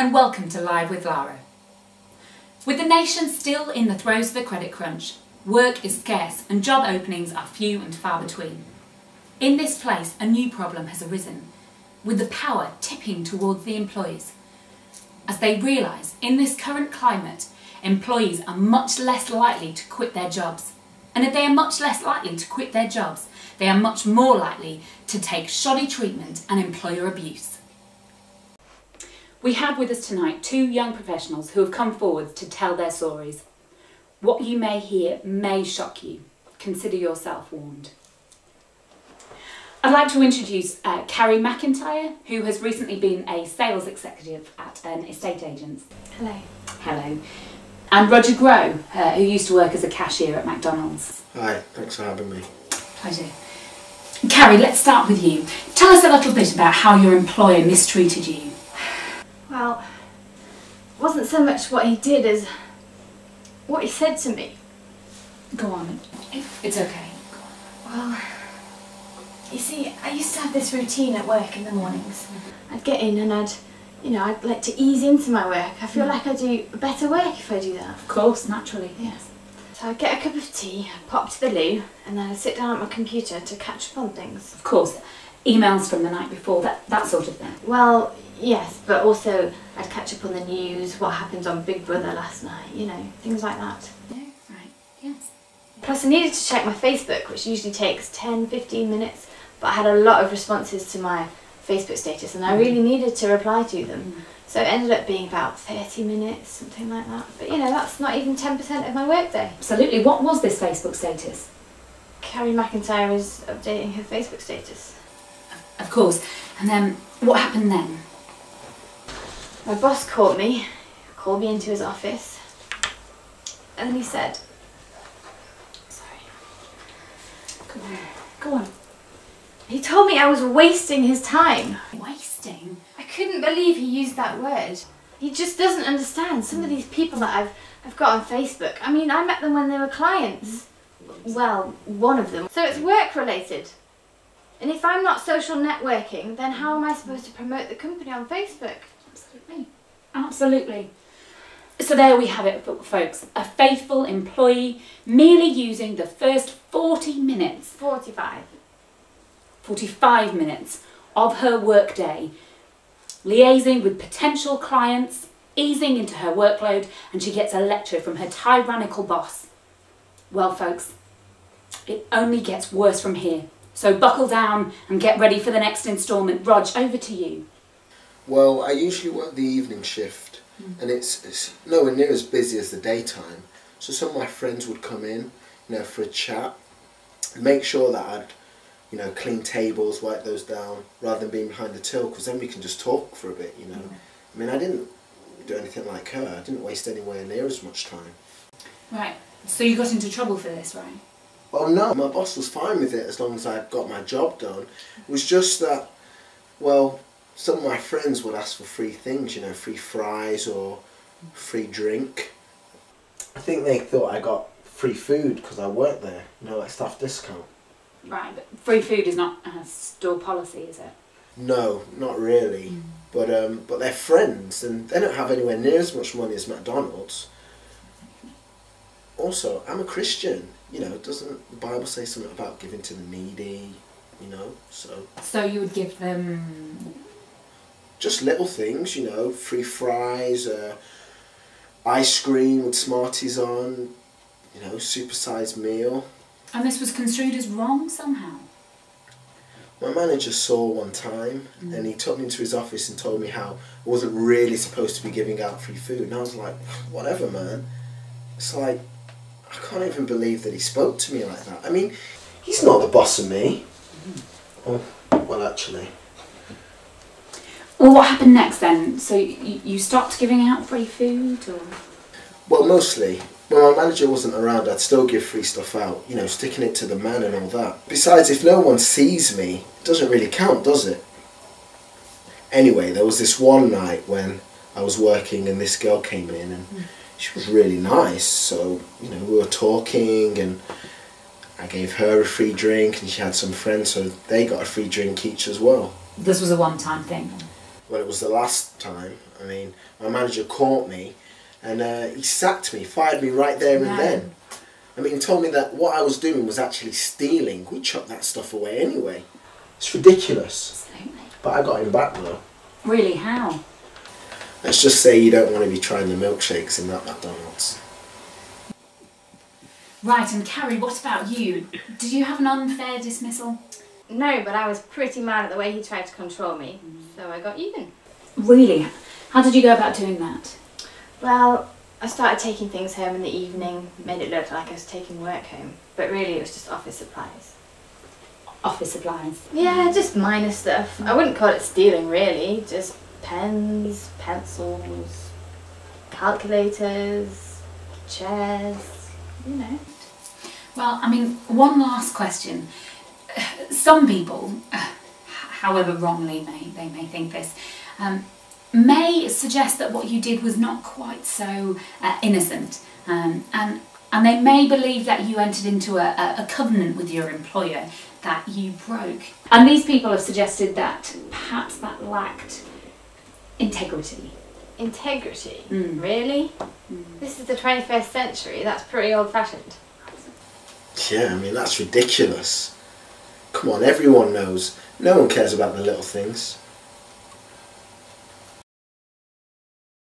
and welcome to Live with Lara. With the nation still in the throes of a credit crunch, work is scarce and job openings are few and far between. In this place, a new problem has arisen, with the power tipping towards the employees, as they realise in this current climate, employees are much less likely to quit their jobs. And if they are much less likely to quit their jobs, they are much more likely to take shoddy treatment and employer abuse. We have with us tonight two young professionals who have come forward to tell their stories. What you may hear may shock you. Consider yourself warned. I'd like to introduce Carrie McIntyre, who has recently been a sales executive at an estate agent. Hello. Hello. And Roger Grow, who used to work as a cashier at McDonald's. Hi, thanks for having me. Pleasure. Carrie, let's start with you. Tell us a little bit about how your employer mistreated you. Well, it wasn't so much what he did as what he said to me. Go on. It's okay. Go on. Well, you see, I used to have this routine at work in the mornings. I'd get in and I'd like to ease into my work. I feel like I do better work if I do that. Of course, naturally. Yes. So I'd get a cup of tea, I'd pop to the loo, and then I'd sit down at my computer to catch up on things. Of course. Emails from the night before, that sort of thing. Well, yes, but also I'd catch up on the news, what happened on Big Brother last night, things like that. Yeah, right, yes. Plus I needed to check my Facebook, which usually takes 10-15 minutes, but I had a lot of responses to my Facebook status and I really needed to reply to them. So it ended up being about 30 minutes, something like that. But that's not even 10% of my workday. Absolutely. What was this Facebook status? Carrie McIntyre is updating her Facebook status. Of course. And then, what happened then? My boss called me into his office, and then he said, sorry. Go on. He told me I was wasting his time. Wasting? I couldn't believe he used that word. He just doesn't understand. Some of these people that I've got on Facebook, I met them when they were clients. Well, one of them. So it's work related. And if I'm not social networking, then how am I supposed to promote the company on Facebook? Absolutely. Absolutely. So there we have it, folks. A faithful employee merely using the first 40 minutes. 45 minutes of her workday, liaising with potential clients, easing into her workload, and she gets a lecture from her tyrannical boss. Well, folks, it only gets worse from here. So buckle down and get ready for the next instalment. Rog, over to you. Well, I usually work the evening shift, and it's nowhere near as busy as the daytime. So some of my friends would come in, for a chat, make sure that I'd clean tables, wipe those down, rather than being behind the till, because then we can just talk for a bit, I didn't do anything like her. I didn't waste anywhere near as much time. Right, so you got into trouble for this, right? Well, no, my boss was fine with it as long as I got my job done. It was just that, well, some of my friends would ask for free things, free fries or free drink. I think they thought I got free food because I worked there, like staff discount. Right, but free food is not a store policy, is it? No, not really. But they're friends and they don't have anywhere near as much money as McDonald's. Also, I'm a Christian. Doesn't the Bible say something about giving to the needy, so... So you would give them... Just little things, free fries, ice cream with Smarties on, supersized meal. And this was construed as wrong somehow? My manager saw one time and he took me into his office and told me how I wasn't really supposed to be giving out free food. And I was like, whatever, man. It's like, I can't even believe that he spoke to me like that. He's not the boss of me. Well, actually. Well, what happened next then? So you stopped giving out free food, or...? Well, mostly. When my manager wasn't around, I'd still give free stuff out, sticking it to the man and all that. Besides, if no one sees me, it doesn't really count, does it? Anyway, there was this one night when I was working and this girl came in and she was really nice, so, we were talking and I gave her a free drink and she had some friends, so they got a free drink each as well. This was a one-time thing? Well, it was the last time. I mean, my manager caught me and he sacked me, fired me right there and then. I mean, told me that what I was doing was actually stealing. We chucked that stuff away anyway. It's ridiculous. Absolutely. But I got him back though. Really, how? Let's just say you don't want to be trying the milkshakes in that McDonald's. Right, and Carrie, what about you? Did you have an unfair dismissal? No, but I was pretty mad at the way he tried to control me, so I got even. Really? How did you go about doing that? Well, I started taking things home in the evening, made it look like I was taking work home, but really it was just office supplies. Office supplies? Yeah, just minor stuff. I wouldn't call it stealing really, just pens, pencils, calculators, chairs, you know. Well, I mean, one last question. Some people, however wrongly they may think this, may suggest that what you did was not quite so innocent, and they may believe that you entered into a covenant with your employer that you broke. And these people have suggested that perhaps that lacked integrity. Integrity? Really? This is the 21st century, that's pretty old-fashioned. Yeah, I mean, that's ridiculous. Come on, everyone knows. No one cares about the little things.